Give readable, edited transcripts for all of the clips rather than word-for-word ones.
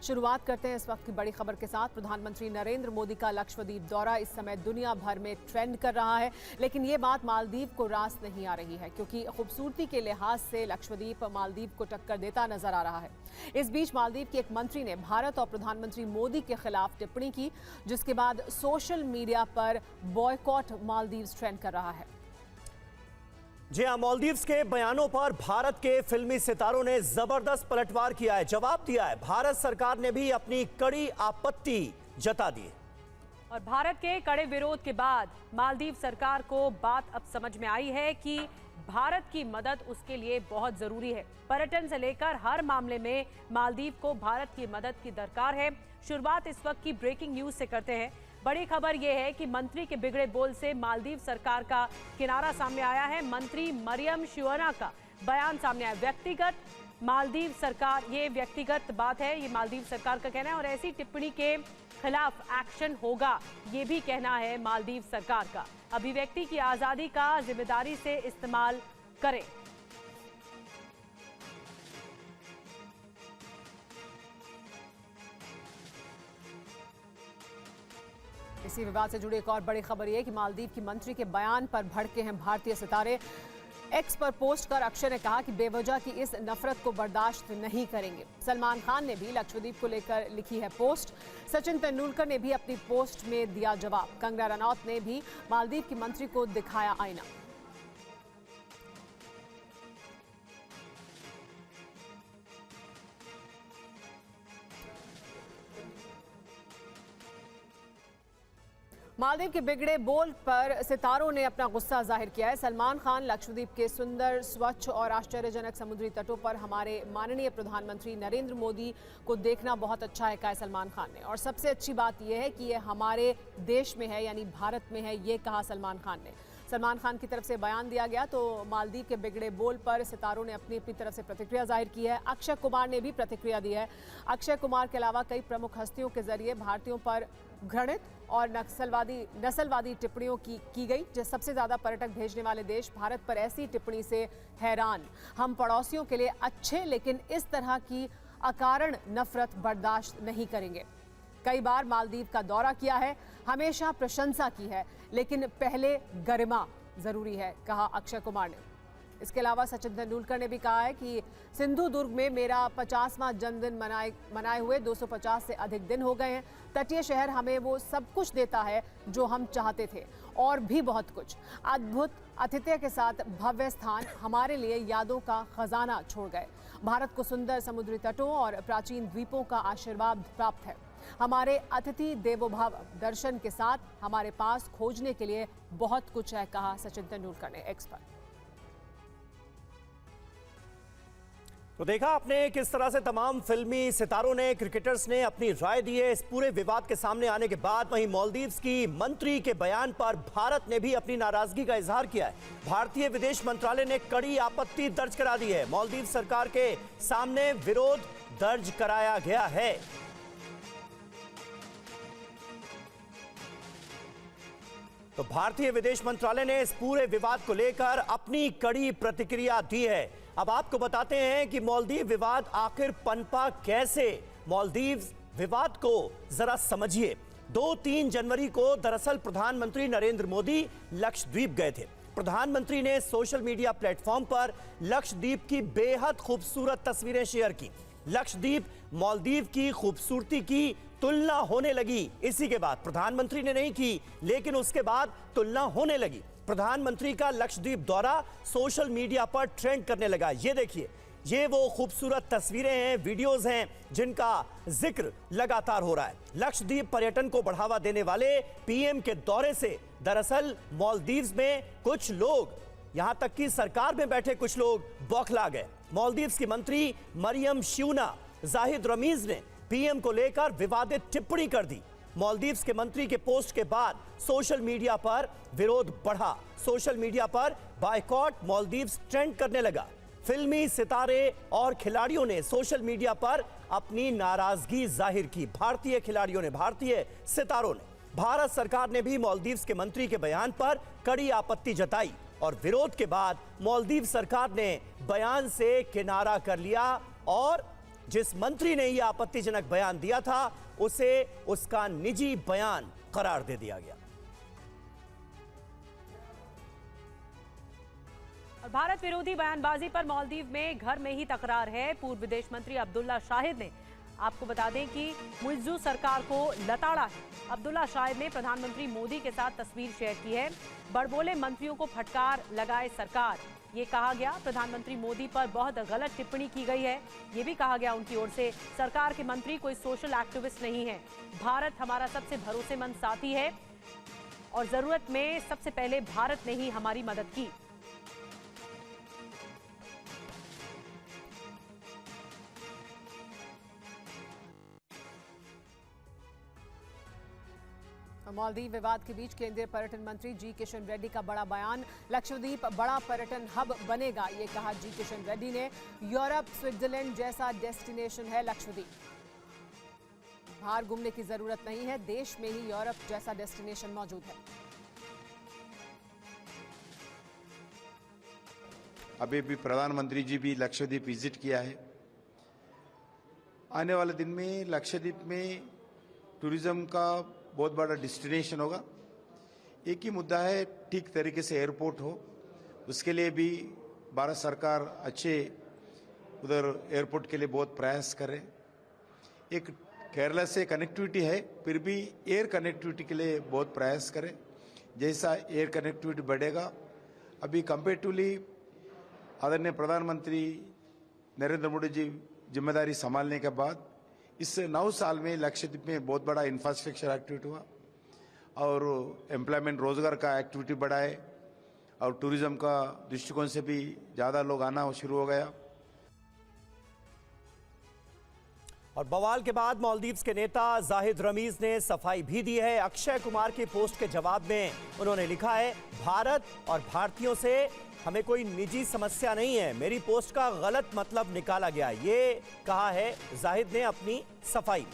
शुरुआत करते हैं इस वक्त की बड़ी खबर के साथ। प्रधानमंत्री नरेंद्र मोदी का लक्षद्वीप दौरा इस समय दुनिया भर में ट्रेंड कर रहा है, लेकिन ये बात मालदीव को रास नहीं आ रही है, क्योंकि खूबसूरती के लिहाज से लक्षद्वीप मालदीव को टक्कर देता नजर आ रहा है। इस बीच मालदीव के एक मंत्री ने भारत और प्रधानमंत्री मोदी के खिलाफ टिप्पणी की, जिसके बाद सोशल मीडिया पर बॉयकॉट मालदीव ट्रेंड कर रहा है। जी हां, मालदीव्स के बयानों पर भारत के फिल्मी सितारों ने जबरदस्त पलटवार किया है, जवाब दिया है। भारत सरकार ने भी अपनी कड़ी आपत्ति जता दी है। और भारत के कड़े विरोध के बाद मालदीव सरकार को बात अब समझ में आई है कि भारत की मदद उसके लिए बहुत जरूरी है। पर्यटन से लेकर हर मामले में मालदीव को भारत की मदद की दरकार है। शुरुआत इस वक्त की ब्रेकिंग न्यूज से करते हैं। बड़ी खबर यह है कि मंत्री के बिगड़े बोल से मालदीव सरकार का किनारा सामने आया है। मंत्री मरियम शिवना का बयान सामने आया। व्यक्तिगत मालदीव सरकार, ये व्यक्तिगत बात है, ये मालदीव सरकार का कहना है और ऐसी टिप्पणी के खिलाफ एक्शन होगा, ये भी कहना है मालदीव सरकार का। अभिव्यक्ति की आजादी का जिम्मेदारी से इस्तेमाल करें। इसी विवाद से जुड़ी एक और बड़ी खबर यह कि मालदीव की मंत्री के बयान पर भड़के हैं भारतीय सितारे। एक्स पर पोस्ट कर अक्षय ने कहा कि बेवजह की इस नफरत को बर्दाश्त नहीं करेंगे। सलमान खान ने भी लक्षद्वीप को लेकर लिखी है पोस्ट। सचिन तेंदुलकर ने भी अपनी पोस्ट में दिया जवाब। कंगना रनौत ने भी मालदीव की मंत्री को दिखाया आईना। मालदीव के बिगड़े बोल पर सितारों ने अपना गुस्सा जाहिर किया है। सलमान खान, लक्षद्वीप के सुंदर, स्वच्छ और आश्चर्यजनक समुद्री तटों पर हमारे माननीय प्रधानमंत्री नरेंद्र मोदी को देखना बहुत अच्छा है, कहा सलमान खान ने। और सबसे अच्छी बात यह है कि ये हमारे देश में है, यानी भारत में है, ये कहा सलमान खान ने। सलमान खान की तरफ से बयान दिया गया तो मालदीव के बिगड़े बोल पर सितारों ने अपनी अपनी तरफ से प्रतिक्रिया जाहिर की है। अक्षय कुमार ने भी प्रतिक्रिया दी है। अक्षय कुमार के अलावा कई प्रमुख हस्तियों के जरिए भारतीयों पर घृणित और नस्लवादी टिप्पणियों की गई। जो सबसे ज्यादा पर्यटक भेजने वाले देश भारत पर ऐसी टिप्पणी से हैरान। हम पड़ोसियों के लिए अच्छे, लेकिन इस तरह की अकारण नफरत बर्दाश्त नहीं करेंगे। कई बार मालदीव का दौरा किया है, हमेशा प्रशंसा की है, लेकिन पहले गरिमा जरूरी है, कहा अक्षय कुमार ने। इसके अलावा सचिन तेंदुलकर ने भी कहा है कि सिंधु दुर्ग में मेरा 50वां जन्मदिन मनाए हुए 250 से अधिक दिन हो गए हैं। तटीय शहर हमें वो सब कुछ देता है जो हम चाहते थे, और भी बहुत कुछ। अद्भुत आतिथ्य के साथ भव्य स्थान हमारे लिए यादों का खजाना छोड़ गए। भारत को सुंदर समुद्री तटों और प्राचीन द्वीपों का आशीर्वाद प्राप्त है। हमारे अतिथि देवो भव दर्शन के साथ हमारे पास खोजने के लिए बहुत कुछ है, कहा सचिन तेंदुलकर ने एक्स पर। तो देखा आपने किस तरह से तमाम फिल्मी सितारों ने, क्रिकेटर्स ने अपनी राय दी है इस पूरे विवाद के सामने आने के बाद। वहीं मालदीव्स की मंत्री के बयान पर भारत ने भी अपनी नाराजगी का इजहार किया है। भारतीय विदेश मंत्रालय ने कड़ी आपत्ति दर्ज करा दी है। मालदीव सरकार के सामने विरोध दर्ज कराया गया है। तो भारतीय विदेश मंत्रालय ने इस पूरे विवाद को लेकर अपनी कड़ी प्रतिक्रिया दी है। अब आपको बताते हैं कि मालदीव विवाद आखिर पनपा कैसे। मालदीव विवाद को जरा समझिए। 2-3 जनवरी को दरअसल प्रधानमंत्री नरेंद्र मोदी लक्षद्वीप गए थे। प्रधानमंत्री ने सोशल मीडिया प्लेटफॉर्म पर लक्षद्वीप की बेहद खूबसूरत तस्वीरें शेयर की। लक्षद्वीप मालदीव की खूबसूरती की तुलना होने लगी। इसी के बाद प्रधानमंत्री ने नहीं की, लेकिन उसके बाद तुलना होने लगी। प्रधानमंत्री का लक्षद्वीप दौरा सोशल मीडिया पर ट्रेंड करने लगा। ये देखिए, ये वो खूबसूरत तस्वीरें हैं, वीडियोस हैं जिनका जिक्र लगातार हो रहा है। लक्षद्वीप पर्यटन को बढ़ावा देने वाले पीएम के दौरे से दरअसल मालदीव्स में कुछ लोग, यहां तक कि सरकार में बैठे कुछ लोग बौखला गए। मालदीव्स की मंत्री मरियम शिवना जाहिद रमीज ने पीएम को लेकर विवादित टिप्पणी कर दी। मालदीव्स के मंत्री के पोस्ट के बाद सोशल मीडिया पर विरोध बढ़ा। सोशल मीडिया पर बायकॉट मालदीव्स ट्रेंड करने लगा। फिल्मी सितारे और खिलाड़ियों ने सोशल मीडिया पर अपनी नाराजगी जाहिर की। भारतीय खिलाड़ियों ने, भारतीय सितारों ने। भारत सरकार ने भी मालदीव्स के मंत्री के बयान पर कड़ी आपत्ति जताई और विरोध के बाद मालदीव सरकार ने बयान से किनारा कर लिया और जिस मंत्री ने यह आपत्तिजनक बयान दिया था उसे उसका निजी बयान करार दे दिया गया। भारत विरोधी बयानबाजी पर मालदीव में घर में ही तकरार है। पूर्व विदेश मंत्री अब्दुल्ला शाहिद ने, आपको बता दें कि मुइज़्ज़ू सरकार को लताड़ा है। अब्दुल्ला शाहिद ने प्रधानमंत्री मोदी के साथ तस्वीर शेयर की है। बड़बोले मंत्रियों को फटकार लगाए सरकार, ये कहा गया। प्रधानमंत्री मोदी पर बहुत गलत टिप्पणी की गई है, ये भी कहा गया उनकी ओर से। सरकार के मंत्री कोई सोशल एक्टिविस्ट नहीं है। भारत हमारा सबसे भरोसेमंद साथी है और जरूरत में सबसे पहले भारत ने ही हमारी मदद की। मालदीव विवाद के बीच केंद्रीय पर्यटन मंत्री जी किशन रेड्डी का बड़ा बयान। लक्षद्वीप बड़ा पर्यटन हब बनेगा, ये कहा जी किशन रेड्डी ने। यूरोप, स्विट्जरलैंड जैसा डेस्टिनेशन है लक्षद्वीप। बाहर घूमने की जरूरत नहीं है, देश में ही यूरोप जैसा डेस्टिनेशन मौजूद है। अभी भी प्रधानमंत्री जी भी लक्षद्वीप विजिट किया है। आने वाले दिन में लक्षद्वीप में टूरिज्म का बहुत बड़ा डेस्टिनेशन होगा। एक ही मुद्दा है, ठीक तरीके से एयरपोर्ट हो, उसके लिए भी भारत सरकार अच्छे उधर एयरपोर्ट के लिए बहुत प्रयास करे। एक केरला से कनेक्टिविटी है, फिर भी एयर कनेक्टिविटी के लिए बहुत प्रयास करें। जैसा एयर कनेक्टिविटी बढ़ेगा, अभी कंपेरेटिवली आदरणीय प्रधानमंत्री नरेंद्र मोदी जी जिम्मेदारी संभालने के बाद इस 9 साल में लक्षद्वीप में बहुत बड़ा इंफ्रास्ट्रक्चर एक्टिविटी हुआ और एम्प्लॉयमेंट, रोजगार का एक्टिविटी बढ़ा है और टूरिज्म का दृष्टिकोण से भी ज़्यादा लोग आना शुरू हो गया। और बवाल के बाद मालदीव्स के नेता जाहिद रमीज ने सफाई भी दी है। अक्षय कुमार की पोस्ट के जवाब में उन्होंने लिखा है, भारत और भारतीयों से हमें कोई निजी समस्या नहीं है, मेरी पोस्ट का गलत मतलब निकाला गया, ये कहा है जाहिद ने अपनी सफाई में।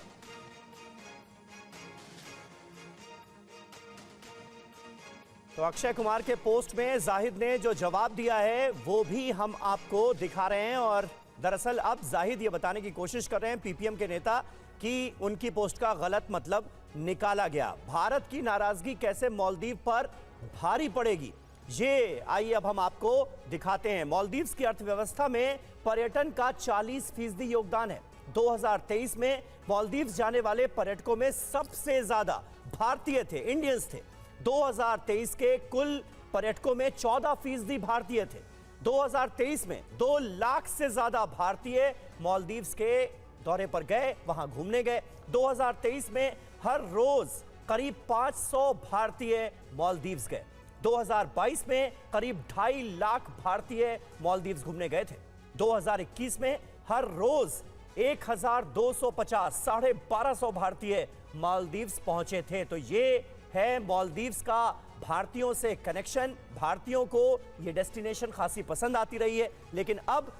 तो अक्षय कुमार के पोस्ट में जाहिद ने जो जवाब दिया है वो भी हम आपको दिखा रहे हैं। और दरअसल अब जाहिद ये बताने की कोशिश कर रहे हैं, पीपीएम के नेता, कि उनकी पोस्ट का गलत मतलब निकाला गया। भारत की नाराजगी कैसे मालदीव पर भारी पड़ेगी, ये आइए अब हम आपको दिखाते हैं। मालदीव्स की अर्थव्यवस्था में पर्यटन का 40% योगदान है। 2023 में मालदीव्स जाने वाले पर्यटकों में सबसे ज्यादा भारतीय थे, इंडियंस थे। 2023 के कुल पर्यटकों में 14% भारतीय थे। 2023 में 2 लाख से ज्यादा भारतीय मालदीव्स के दौरे पर गए, वहां घूमने गए। 2023 में हर रोज करीब 500 भारतीय मालदीव्स गए। 2022 में करीब 2.5 लाख भारतीय मालदीव्स घूमने गए थे। 2021 में हर रोज 1250, 1250 भारतीय मालदीव्स पहुंचे थे। तो ये है मालदीव्स का भारतीयों से कनेक्शन। भारतीयों को ये डेस्टिनेशन खासी पसंद आती रही है, लेकिन अब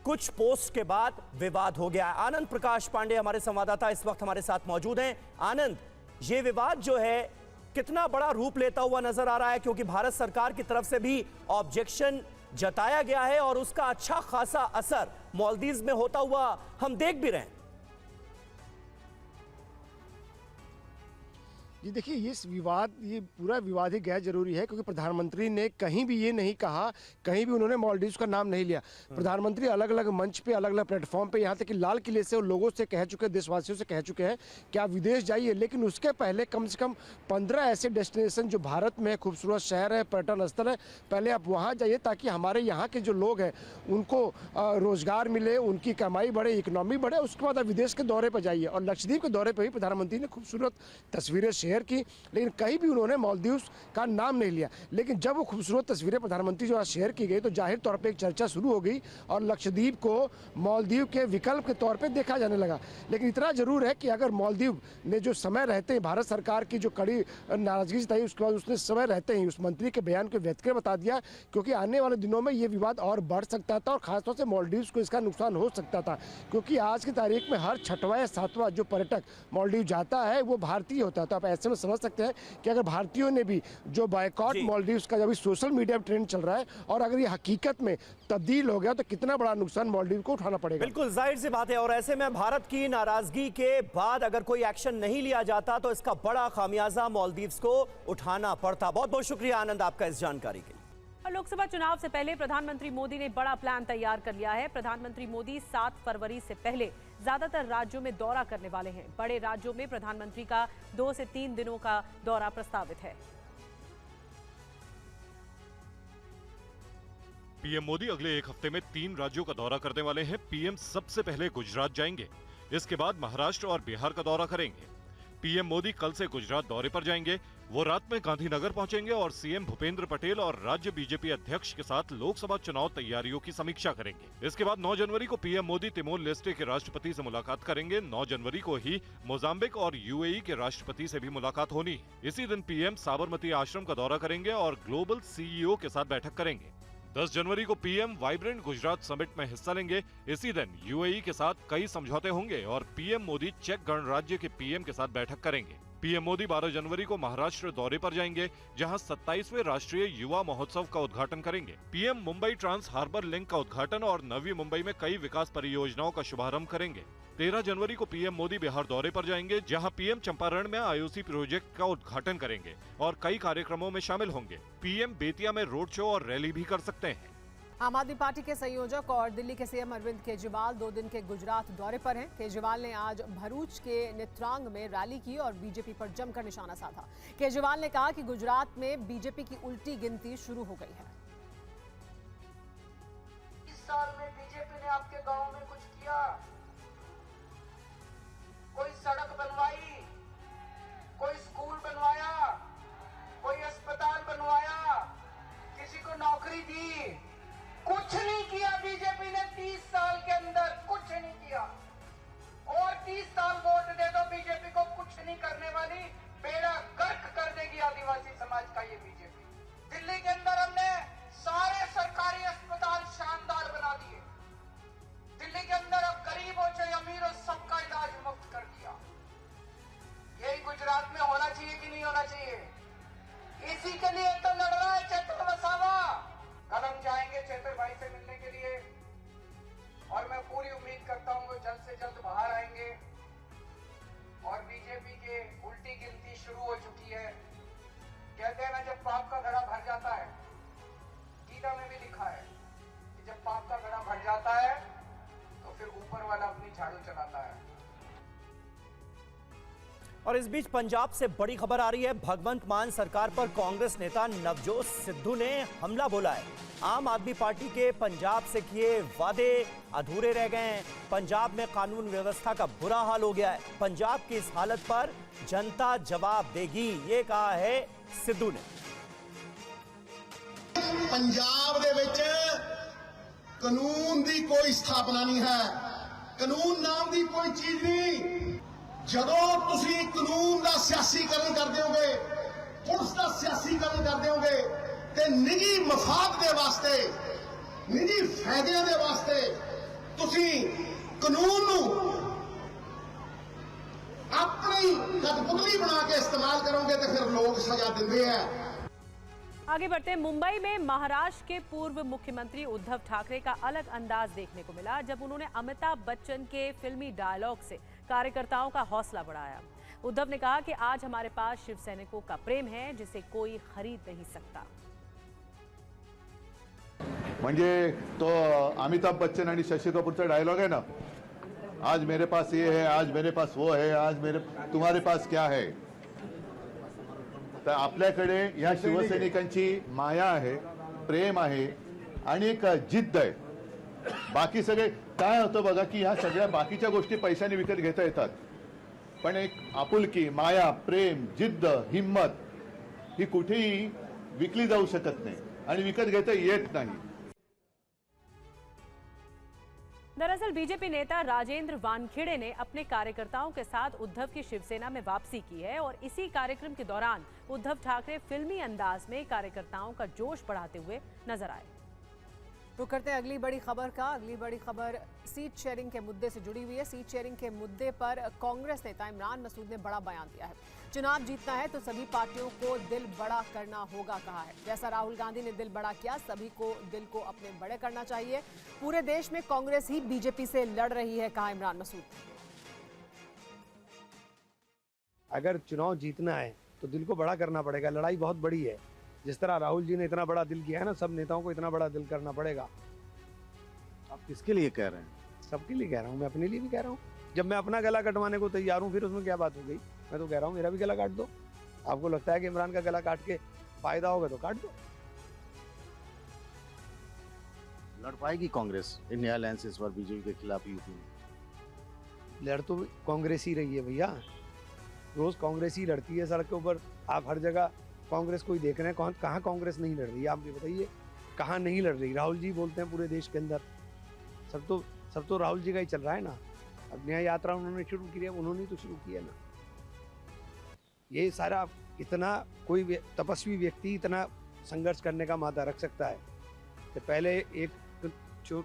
कुछ पोस्ट के बाद विवाद हो गया। आनंद प्रकाश पांडे हमारे संवाददाता इस वक्त हमारे साथ मौजूद हैं। आनंद, ये विवाद जो है कितना बड़ा रूप लेता हुआ नजर आ रहा है, क्योंकि भारत सरकार की तरफ से भी ऑब्जेक्शन जताया गया है और उसका अच्छा खासा असर मालदीव्स में होता हुआ हम देख भी रहे हैं। जी देखिए, ये पूरा विवाद ही गैर जरूरी है, क्योंकि प्रधानमंत्री ने कहीं भी ये नहीं कहा, कहीं भी उन्होंने मालदीव्स का नाम नहीं लिया। प्रधानमंत्री अलग अलग मंच पे, अलग अलग प्लेटफॉर्म पे, यहाँ तक कि लाल किले से लोगों से कह चुके, देशवासियों से कह चुके हैं कि आप विदेश जाइए, लेकिन उसके पहले कम से कम 15 ऐसे डेस्टिनेशन जो भारत में खूबसूरत शहर है, पर्यटन स्थल है, पहले आप वहाँ जाइए ताकि हमारे यहाँ के जो लोग हैं उनको रोजगार मिले, उनकी कमाई बढ़े, इकोनॉमी बढ़े। उसके बाद आप विदेश के दौरे पर जाइए। और लक्षद्वीप के दौरे पर भी प्रधानमंत्री ने खूबसूरत तस्वीरें शेयर की, लेकिन कहीं भी उन्होंने मालदीव्स का नाम नहीं लिया। लेकिन जब वो खूबसूरत तस्वीरें प्रधानमंत्री जो शेयर की गई, तो जाहिर तौर पे एक चर्चा शुरू हो गई और लक्षद्वीप को मालदीव के विकल्प के तौर पे देखा जाने लगा। लेकिन इतना जरूर है कि अगर मालदीव ने जो समय रहते ही भारत सरकार की जो कड़ी नाराजगी जताई, उसके बाद उसने समय रहते ही उस मंत्री के बयान को व्यक्त कर बता दिया, क्योंकि आने वाले दिनों में ये विवाद और बढ़ सकता था और खासतौर से मालदीव्स को इसका नुकसान हो सकता था। क्योंकि आज की तारीख में हर 6वां या 7वां जो पर्यटक मालदीव जाता है वो भारतीय होता है। तो आप ऐसे ऐसे में समझ सकते हैं कि अगर भारतीयों ने भी जो बायकॉट मालदीव्स का जब सोशल मीडिया ट्रेंड चल रहा है और अगर ये हकीकत में तब्दील हो गया तो कितना बड़ा नुकसान मालदीव को उठाना पड़ेगा। बिल्कुल जाहिर सी बात है, और ऐसे में भारत की नाराजगी के बाद अगर कोई एक्शन नहीं लिया जाता तो इसका बड़ा खामियाजा मालदीव्स को उठाना पड़ता। बहुत बहुत शुक्रिया आनंद आपका इस जानकारी के लिए। और लोकसभा चुनाव से पहले प्रधानमंत्री मोदी ने बड़ा प्लान तैयार कर लिया है। प्रधानमंत्री मोदी 7 फरवरी से पहले ज्यादातर राज्यों में दौरा करने वाले हैं। बड़े राज्यों में प्रधानमंत्री का 2 से 3 दिनों का दौरा प्रस्तावित है। पीएम मोदी अगले एक हफ्ते में 3 राज्यों का दौरा करने वाले हैं। पीएम सबसे पहले गुजरात जाएंगे, इसके बाद महाराष्ट्र और बिहार का दौरा करेंगे। पीएम मोदी कल से गुजरात दौरे पर जाएंगे। वो रात में गांधीनगर पहुंचेंगे और सीएम भूपेंद्र पटेल और राज्य बीजेपी अध्यक्ष के साथ लोकसभा चुनाव तैयारियों की समीक्षा करेंगे। इसके बाद 9 जनवरी को पीएम मोदी तिमोर लेस्टे के राष्ट्रपति से मुलाकात करेंगे। 9 जनवरी को ही मोजाम्बिक और यूएई के राष्ट्रपति से भी मुलाकात होनी है। इसी दिन पीएम साबरमती आश्रम का दौरा करेंगे और ग्लोबल सीईओ के साथ बैठक करेंगे। 10 जनवरी को पीएम वाइब्रेंट गुजरात समिट में हिस्सा लेंगे। इसी दिन यूएई के साथ कई समझौते होंगे और पीएम मोदी चेक गणराज्य के पीएम के साथ बैठक करेंगे। पीएम मोदी 12 जनवरी को महाराष्ट्र दौरे पर जाएंगे, जहां 27वें राष्ट्रीय युवा महोत्सव का उद्घाटन करेंगे। PM Mumbai Trans Harbour Link का उद्घाटन और नवी मुंबई में कई विकास परियोजनाओं का शुभारंभ करेंगे। 13 जनवरी को पीएम मोदी बिहार दौरे पर जाएंगे, जहां पीएम चंपारण में आईओसी प्रोजेक्ट का उद्घाटन करेंगे और कई कार्यक्रमों में शामिल होंगे। पीएम बेतिया में रोड शो और रैली भी कर सकते हैं। आम आदमी पार्टी के संयोजक और दिल्ली के सीएम अरविंद केजरीवाल 2 दिन के गुजरात दौरे पर हैं। केजरीवाल ने आज भरूच के नेत्रांग में रैली की और बीजेपी पर जमकर निशाना साधा। केजरीवाल ने कहा कि गुजरात में बीजेपी की उल्टी गिनती शुरू हो गई है। इस साल में बीजेपी ने आपके गांव में कुछ किया? कोई सड़क बनवाई, कोई स्कूल बनवाया, कोई अस्पताल बनवाया, किसी को नौकरी दी? कुछ नहीं किया बीजेपी ने 30 साल के अंदर, कुछ नहीं किया। और 30 साल वोट दे दो बीजेपी को, कुछ नहीं करने वाली, बेड़ा गर्क कर देगी आदिवासी समाज का ये बीजेपी। दिल्ली के अंदर हमने सारे सरकारी अस्पताल शानदार बना दिए। दिल्ली के अंदर अब गरीब हो चाहे अमीर हो, सबका इलाज मुफ्त कर दिया। यही गुजरात में होना चाहिए कि नहीं होना चाहिए? इसी के लिए तो लड़ रहा है चेतर वसावा। कल हम जाएंगे चेतर भाई से मिलने के लिए और मैं पूरी उम्मीद करता हूं वो जल्द से जल्द बाहर आएंगे। और बीजेपी के उल्टी गिनती शुरू हो चुकी है। कहते हैं ना, जब पाप का घड़ा भर जाता है, गीता में भी लिखा है कि जब पाप का घड़ा भर जाता है तो फिर ऊपर वाला अपनी झाड़ू चलाता है। और इस बीच पंजाब से बड़ी खबर आ रही है। भगवंत मान सरकार पर कांग्रेस नेता नवजोत सिद्धू ने हमला बोला है। आम आदमी पार्टी के पंजाब से किए वादे अधूरे रह गए हैं। पंजाब में कानून व्यवस्था का बुरा हाल हो गया है। पंजाब की इस हालत पर जनता जवाब देगी, ये कहा है सिद्धू ने। पंजाब दे विच कानून दी कोई स्थापना नहीं है, कानून नाम दी कोई चीज नहीं। ਜਦੋਂ ਤੁਸੀਂ ਕਾਨੂੰਨ ਦਾ ਸਿਆਸੀਕਰਨ ਕਰ ਦਿਓਗੇ, ਪੁਲਿਸ ਦਾ ਸਿਆਸੀਕਰਨ ਕਰ ਦਿਓਗੇ ਤੇ ਨਿੱਜੀ ਮਫਾਦ ਦੇ ਵਾਸਤੇ, ਨਿੱਜੀ ਫਾਇਦਿਆਂ ਦੇ ਵਾਸਤੇ ਤੁਸੀਂ ਕਾਨੂੰਨ ਨੂੰ ਆਪਣੀ ਕਠਪੁਤਲੀ ਬਣਾ ਕੇ ਇਸਤੇਮਾਲ ਕਰੋਗੇ ਤੇ ਫਿਰ ਲੋਕ ਸਜ਼ਾ ਦਿੰਦੇ ਆ। आगे बढ़ते हैं। मुंबई में महाराष्ट्र के पूर्व मुख्यमंत्री उद्धव ठाकरे का अलग अंदाज देखने को मिला जब उन्होंने अमिताभ बच्चन के फिल्मी डायलॉग से कार्यकर्ताओं का हौसला बढ़ाया। उद्धव ने कहा कि आज हमारे पास शिव सैनिकों का प्रेम है जिसे कोई खरीद नहीं सकता। म्हणजे तो अमिताभ बच्चन आणि शशि कपूरचा डायलॉग आहे ना, आज मेरे पास ये है, आज मेरे पास वो है, आज मेरे तुम्हारे पास क्या है। तर आपल्याकडे या शिवसैनिकांची माया आहे, प्रेम आहे आणि एक जिद्द आहे। बाकी सगळे काय होतं बघा की ह्या सगळ्या बाकीच्या गोष्टी पैशाने विकत घेता येतात, पण एक आपुलकी, माया, प्रेम, जिद्द, हिम्मत ही कुठेही विकली जाऊ शकत नाही आणि विकत घेता येत नाही। दरअसल बीजेपी नेता राजेंद्र वानखेड़े ने अपने कार्यकर्ताओं के साथ उद्धव की शिवसेना में वापसी की है और इसी कार्यक्रम के दौरान उद्धव ठाकरे फिल्मी अंदाज में कार्यकर्ताओं का जोश बढ़ाते हुए नजर आए। तो करते हैं अगली बड़ी खबर का। अगली बड़ी खबर सीट शेयरिंग के मुद्दे से जुड़ी हुई है। सीट शेयरिंग के मुद्दे पर कांग्रेस नेता इमरान मसूद ने बड़ा बयान दिया है। चुनाव जीतना है तो सभी पार्टियों को दिल बड़ा करना होगा, कहा है। जैसा राहुल गांधी ने दिल बड़ा किया, सभी को दिल को अपने बड़े करना चाहिए। पूरे देश में कांग्रेस ही बीजेपी से लड़ रही है, कहा इमरान मसूद। अगर चुनाव जीतना है तो दिल को बड़ा करना पड़ेगा। लड़ाई बहुत बड़ी है। जिस तरह राहुल जी ने इतना बड़ा दिल किया है ना, सब नेताओं को इतना बड़ा दिल करना पड़ेगा। आप किसके लिए कह रहे हैं? सबके लिए कह रहा हूँ, मैं अपने लिए भी कह रहा हूँ। जब मैं अपना गला कटवाने को तैयार हूँ, फिर उसमें क्या बात हो गई? मैं तो कह रहा हूँ मेरा भी गला काट दो। आपको लगता है कि इमरान का गला काट के फायदा होगा तो काट दो। लड़ पाएगी कांग्रेस इंडिया अलायंस इस बार बीजेपी के खिलाफ यूपी में? लड़ तो कांग्रेस ही रही है भैया, रोज कांग्रेस ही लड़ती है सड़क के ऊपर। आप हर जगह कांग्रेस को ही देख रहे हैं। कहाँ कांग्रेस नहीं लड़ रही है? आप भी बताइए, कहाँ नहीं लड़ रही? राहुल जी बोलते हैं पूरे देश के अंदर, सब तो राहुल जी का ही चल रहा है ना। अब न्याय यात्रा उन्होंने शुरू की है, उन्होंने तो शुरू किया ना। ये सारा इतना कोई तपस्वी व्यक्ति इतना संघर्ष करने का मादा रख सकता है तो पहले एक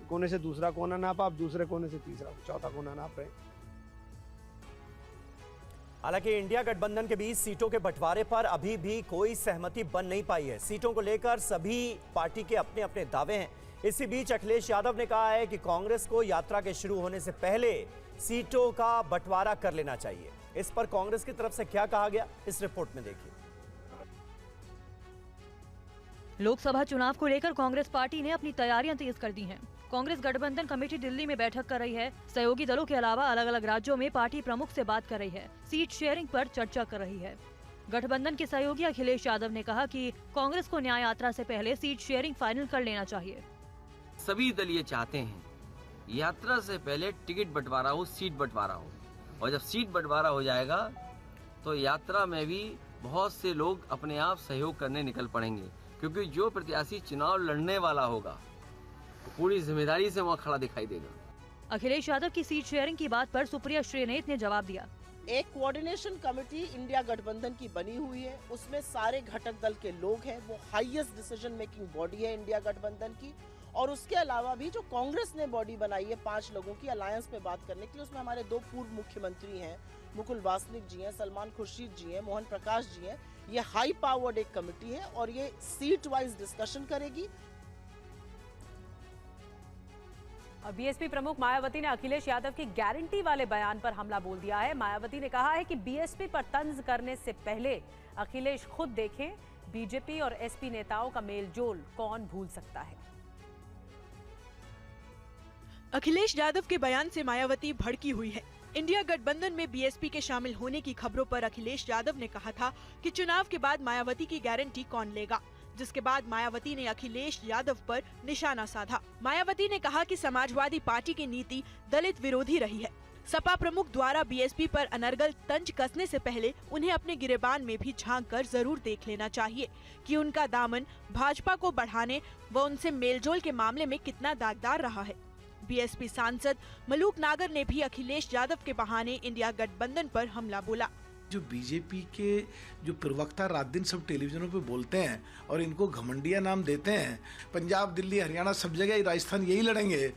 कोने से दूसरा कोना नापा, अब दूसरे कोने से तीसरा चौथा कोना नाप रहे हैं। हालांकि इंडिया गठबंधन के बीच सीटों के बंटवारे पर अभी भी कोई सहमति बन नहीं पाई है। सीटों को लेकर सभी पार्टी के अपने अपने दावे हैं। इसी बीच अखिलेश यादव ने कहा है कि कांग्रेस को यात्रा के शुरू होने से पहले सीटों का बंटवारा कर लेना चाहिए। इस पर कांग्रेस की तरफ से क्या कहा गया, इस रिपोर्ट में देखिए। लोकसभा चुनाव को लेकर कांग्रेस पार्टी ने अपनी तैयारियां तेज कर दी हैं। कांग्रेस गठबंधन कमेटी दिल्ली में बैठक कर रही है। सहयोगी दलों के अलावा अलग अलग राज्यों में पार्टी प्रमुख से बात कर रही है। सीट शेयरिंग पर चर्चा कर रही है। गठबंधन के सहयोगी अखिलेश यादव ने कहा कि कांग्रेस को न्याय यात्रा से पहले सीट शेयरिंग फाइनल कर लेना चाहिए। सभी दल ये चाहते हैं यात्रा से पहले टिकट बंटवारा हो, सीट बंटवारा हो, और जब सीट बंटवारा हो जाएगा तो यात्रा में भी बहुत से लोग अपने आप सहयोग करने निकल पड़ेंगे, क्योंकि जो प्रत्याशी चुनाव लड़ने वाला होगा पूरी जिम्मेदारी से वहाँ खड़ा दिखाई देगा। अखिलेश यादव की सीट शेयरिंग की बात पर सुप्रिया श्रीनेत ने जवाब दिया। एक कोऑर्डिनेशन कमेटी इंडिया गठबंधन की बनी हुई है, उसमें सारे घटक दल के लोग हैं। वो हाईएस्ट डिसीजन मेकिंग बॉडी है इंडिया गठबंधन की। और उसके अलावा भी जो कांग्रेस ने बॉडी बनाई है 5 लोगों की अलायंस पे बात करने के लिए, उसमें हमारे 2 पूर्व मुख्यमंत्री हैं, मुकुल वासनिक जी हैं, सलमान खुर्शीद जी हैं, मोहन प्रकाश जी हैं। ये हाई पावर्ड एक कमेटी है और ये सीट वाइज डिस्कशन करेगी। और बीएसपी प्रमुख मायावती ने अखिलेश यादव की गारंटी वाले बयान पर हमला बोल दिया है। मायावती ने कहा है कि बीएसपी पर तंज करने से पहले अखिलेश खुद देखें। बीजेपी और एसपी नेताओं का मेलजोल कौन भूल सकता है। अखिलेश यादव के बयान से मायावती भड़की हुई है। इंडिया गठबंधन में बीएसपी के शामिल होने की खबरों पर अखिलेश यादव ने कहा था कि चुनाव के बाद मायावती की गारंटी कौन लेगा, जिसके बाद मायावती ने अखिलेश यादव पर निशाना साधा। मायावती ने कहा कि समाजवादी पार्टी की नीति दलित विरोधी रही है। सपा प्रमुख द्वारा बीएसपी पर अनर्गल तंज कसने से पहले उन्हें अपने गिरेबान में भी झांक कर जरूर देख लेना चाहिए कि उनका दामन भाजपा को बढ़ाने व उनसे मेलजोल के मामले में कितना दागदार रहा है। बीएसपी सांसद मलूक नागर ने भी अखिलेश यादव के बहाने इंडिया गठबंधन पर हमला बोला। जो बीजेपी के जो प्रवक्ता रात दिन सब टेलीविजनों पे बोलते हैं और इनको घमंडिया नाम देते हैं, पंजाब दिल्ली हरियाणा सब जगह राजस्थान यही लड़ेंगे,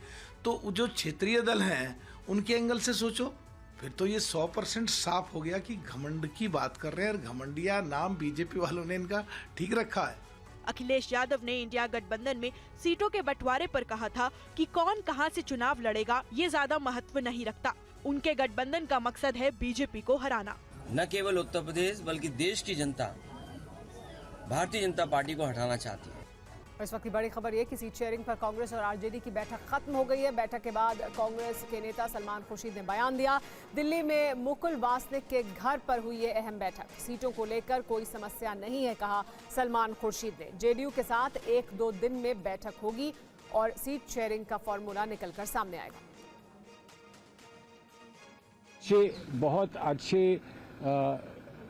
तो जो क्षेत्रीय दल हैं उनके एंगल से सोचो, फिर तो ये 100% साफ हो गया कि घमंड की बात कर रहे हैं और घमंडिया नाम बीजेपी वालों ने इनका ठीक रखा है। अखिलेश यादव ने इंडिया गठबंधन में सीटों के बंटवारे पर कहा था कि कौन कहां से चुनाव लड़ेगा ये ज्यादा महत्व नहीं रखता। उनके गठबंधन का मकसद है बीजेपी को हराना। न केवल उत्तर प्रदेश बल्कि देश की जनता भारतीय जनता पार्टी को हटाना चाहती है। इस वक्त की बड़ी खबर ये कि सीट शेयरिंग पर कांग्रेस और आरजेडी की बैठक खत्म हो गई है। बैठक के बाद कांग्रेस के नेता सलमान खुर्शीद ने बयान दिया। दिल्ली में मुकुल वासनिक के घर पर हुई है अहम बैठक। सीटों को लेकर कोई समस्या नहीं है, कहा सलमान खुर्शीद ने। जेडीयू के साथ 1-2 दिन में बैठक होगी और सीट शेयरिंग का फॉर्मूला निकलकर सामने आएगा। बहुत अच्छे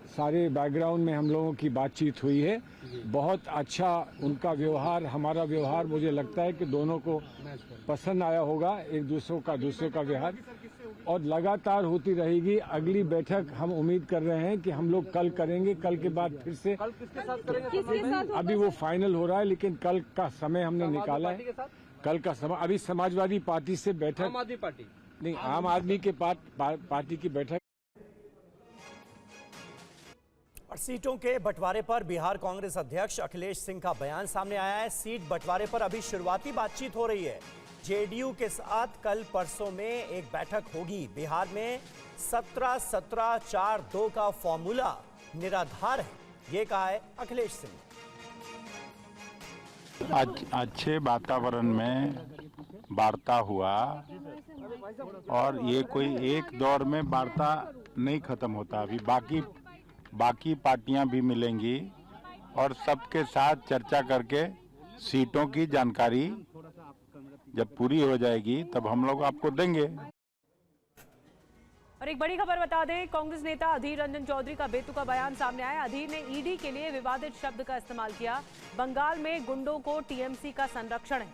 सारे बैकग्राउंड में हम लोगों की बातचीत हुई है। बहुत अच्छा उनका व्यवहार, हमारा व्यवहार, मुझे लगता है कि दोनों को पसंद आया होगा, एक दूसरे का व्यवहार, और लगातार होती रहेगी। अगली बैठक हम उम्मीद कर रहे हैं कि हम लोग कल करेंगे। कल के बाद फिर से अभी वो फाइनल हो रहा है, लेकिन कल का समय हमने निकाला है। कल का अभी समाजवादी पार्टी से बैठक, आम आदमी पार्टी नहीं, आम आदमी के पार्टी की बैठक। और सीटों के बंटवारे पर बिहार कांग्रेस अध्यक्ष अखिलेश सिंह का बयान सामने आया है। सीट बंटवारे पर अभी शुरुआती बातचीत हो रही है। जेडीयू के साथ कल परसों में एक बैठक होगी। बिहार में 17-17-4-2 का फॉर्मूला निराधार है, ये कहा है अखिलेश सिंह। अच्छे वातावरण में वार्ता हुआ और ये कोई एक दौर में वार्ता नहीं खत्म होता। अभी बाकी पार्टियां भी मिलेंगी और सबके साथ चर्चा करके सीटों की जानकारी जब पूरी हो जाएगी तब हम लोग आपको देंगे। और एक बड़ी खबर बता दें, कांग्रेस नेता अधीर रंजन चौधरी का बेतुका बयान सामने आया। अधीर ने ईडी के लिए विवादित शब्द का इस्तेमाल किया। बंगाल में गुंडों को टीएमसी का संरक्षण है।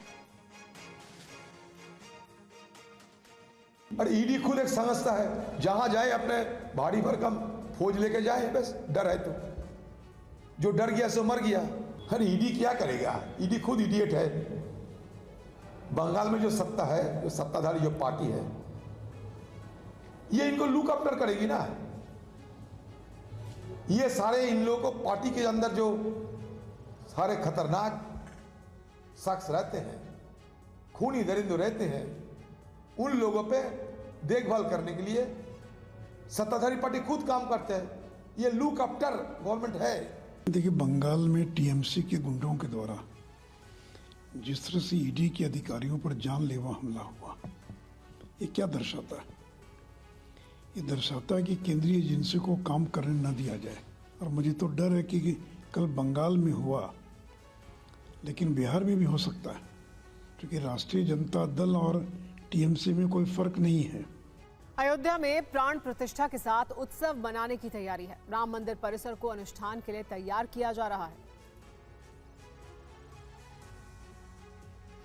और ईडी खुद एक संस्था है, जहां जाए अपने भारी भरकम फौज लेके जाए, बस डर है तो जो डर गया सो मर गया। अरे ईडी क्या करेगा? ईडी खुद इडियट है। बंगाल में जो सत्ता है, जो सत्ताधारी जो पार्टी है, ये इनको लुक अप करेगी ना। ये सारे इन लोगों को पार्टी के अंदर जो सारे खतरनाक शख्स रहते हैं, खूनी दरिंदे रहते हैं, उन लोगों पे देखभाल करने के लिए सत्ताधारी पार्टी खुद काम करते हैं। ये लुक आफ्टर गवर्नमेंट है। देखिए, बंगाल में टीएमसी के गुंडों के द्वारा जिस तरह से ईडी के अधिकारियों पर जानलेवा हमला हुआ, ये क्या दर्शाता है? ये दर्शाता है कि केंद्रीय एजेंसी को काम करने न दिया जाए। और मुझे तो डर है कि कल बंगाल में हुआ, लेकिन बिहार में भी हो सकता है, क्योंकि राष्ट्रीय जनता दल और टीएमसी में कोई फर्क नहीं है। अयोध्या में प्राण प्रतिष्ठा के साथ उत्सव मनाने की तैयारी है। राम मंदिर परिसर को अनुष्ठान के लिए तैयार किया जा रहा है।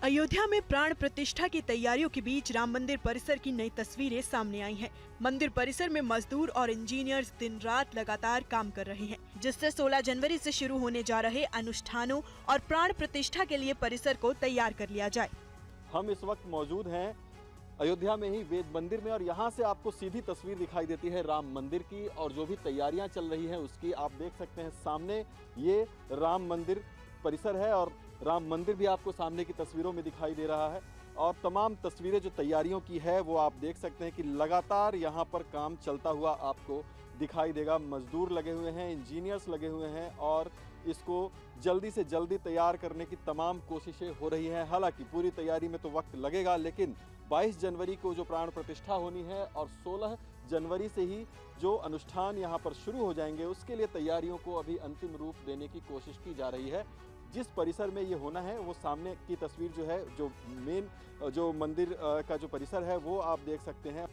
अयोध्या में प्राण प्रतिष्ठा की तैयारियों के बीच राम मंदिर परिसर की नई तस्वीरें सामने आई हैं। मंदिर परिसर में मजदूर और इंजीनियर्स दिन रात लगातार काम कर रहे हैं, जिससे 16 जनवरी से शुरू होने जा रहे अनुष्ठानों और प्राण प्रतिष्ठा के लिए परिसर को तैयार कर लिया जाए। हम इस वक्त मौजूद हैं अयोध्या में ही वेद मंदिर में, और यहाँ से आपको सीधी तस्वीर दिखाई देती है राम मंदिर की, और जो भी तैयारियां चल रही हैं उसकी आप देख सकते हैं। सामने ये राम मंदिर परिसर है और राम मंदिर भी आपको सामने की तस्वीरों में दिखाई दे रहा है, और तमाम तस्वीरें जो तैयारियों की है वो आप देख सकते हैं कि लगातार यहाँ पर काम चलता हुआ आपको दिखाई देगा। मजदूर लगे हुए हैं, इंजीनियर्स लगे हुए हैं, और इसको जल्दी से जल्दी तैयार करने की तमाम कोशिशें हो रही हैं। हालांकि पूरी तैयारी में तो वक्त लगेगा, लेकिन 22 जनवरी को जो प्राण प्रतिष्ठा होनी है और 16 जनवरी से ही जो अनुष्ठान यहाँ पर शुरू हो जाएंगे, उसके लिए तैयारियों को अभी अंतिम रूप देने की कोशिश की जा रही है। जिस परिसर में ये होना है वो सामने की तस्वीर जो है, जो मेन जो मंदिर का जो परिसर है वो आप देख सकते हैं।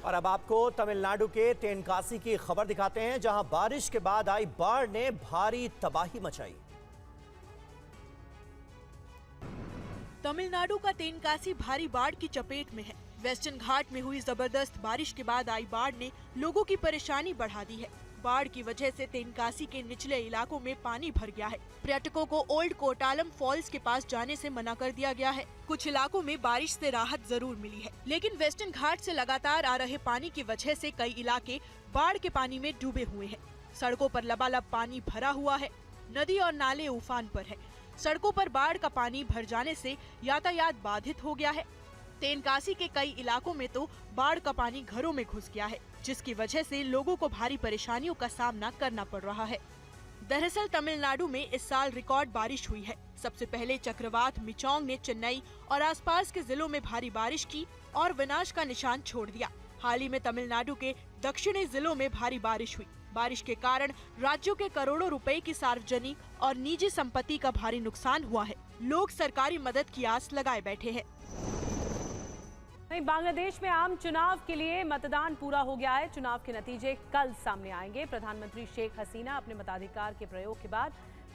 और अब आपको तमिलनाडु के तेनकासी की खबर दिखाते हैं, जहां बारिश के बाद आई बाढ़ ने भारी तबाही मचाई। तमिलनाडु का तेनकासी भारी बाढ़ की चपेट में है। वेस्टर्न घाट में हुई जबरदस्त बारिश के बाद आई बाढ़ ने लोगों की परेशानी बढ़ा दी है। बाढ़ की वजह से तेनकासी के निचले इलाकों में पानी भर गया है। पर्यटकों को ओल्ड कोटालम फॉल्स के पास जाने से मना कर दिया गया है। कुछ इलाकों में बारिश से राहत जरूर मिली है, लेकिन वेस्टर्न घाट से लगातार आ रहे पानी की वजह से कई इलाके बाढ़ के पानी में डूबे हुए हैं। सड़कों पर लबालब पानी भरा हुआ है। नदी और नाले उफान पर है। सड़कों पर बाढ़ का पानी भर जाने से यातायात बाधित हो गया है। तेनकासी के कई इलाकों में तो बाढ़ का पानी घरों में घुस गया है, जिसकी वजह से लोगों को भारी परेशानियों का सामना करना पड़ रहा है। दरअसल तमिलनाडु में इस साल रिकॉर्ड बारिश हुई है। सबसे पहले चक्रवात मिचोंग ने चेन्नई और आसपास के जिलों में भारी बारिश की और विनाश का निशान छोड़ दिया। हाल ही में तमिलनाडु के दक्षिणी जिलों में भारी बारिश हुई। बारिश के कारण राज्यों के करोड़ों रुपए की सार्वजनिक और निजी संपत्ति का भारी नुकसान हुआ है। लोग सरकारी मदद की आस लगाए बैठे हैं। बांग्लादेश में आम चुनाव के लिए मतदान पूरा हो गया है। चुनाव के नतीजे कल सामने आएंगे। प्रधानमंत्री शेख हसीना अपने मताधिकार के प्रयोग के बाद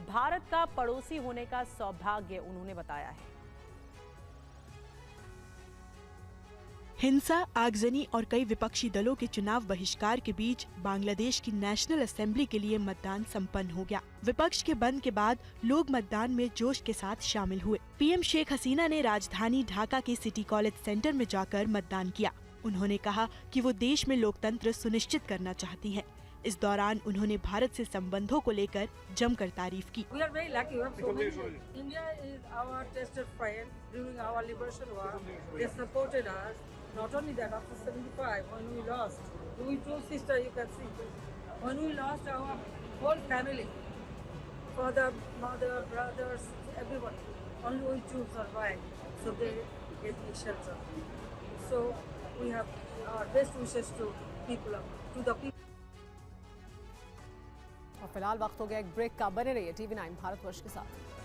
भारत का पड़ोसी होने का सौभाग्य उन्होंने बताया है। हिंसा, आगजनी और कई विपक्षी दलों के चुनाव बहिष्कार के बीच बांग्लादेश की नेशनल असेंबली के लिए मतदान संपन्न हो गया। विपक्ष के बंद के बाद लोग मतदान में जोश के साथ शामिल हुए। पीएम शेख हसीना ने राजधानी ढाका के सिटी कॉलेज सेंटर में जाकर मतदान किया। उन्होंने कहा कि वो देश में लोकतंत्र सुनिश्चित करना चाहती हैं। इस दौरान उन्होंने भारत से संबंधों को लेकर जमकर तारीफ की। Not only that, after 75, when we lost, we two sisters, you can see, when we lost our whole family, father, mother, brothers, everyone, only we two survived, so they gave me shelter. So we have our best wishes to people, to the people. और फिलहाल वक्त हो गया एक break का। बने रहिए TV9 Bharatvarsh के साथ।